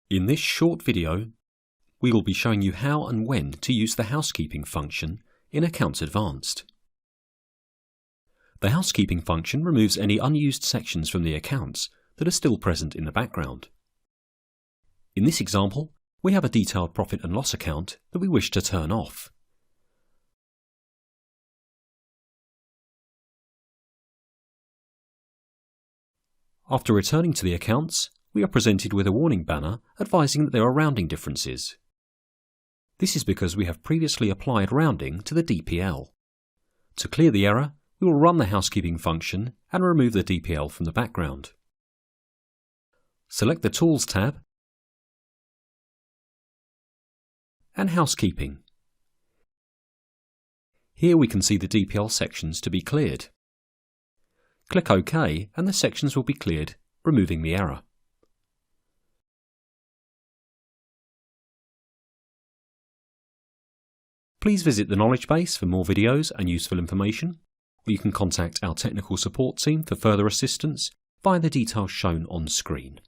In this short video, we will be showing you how and when to use the Housekeeping function in AccountsAdvanced. The Housekeeping function removes any unused sections from the accounts that are still present in the background. In this example, we have a detailed profit and loss account that we wish to turn off. After returning to the accounts, we are presented with a warning banner advising that there are rounding differences. This is because we have previously applied rounding to the DPL. To clear the error, we will run the Housekeeping function and remove the DPL from the background. Select the Tools tab and Housekeeping. Here we can see the DPL sections to be cleared. Click OK and the sections will be cleared, removing the error. Please visit the knowledge base for more videos and useful information, or you can contact our technical support team for further assistance via the details shown on screen.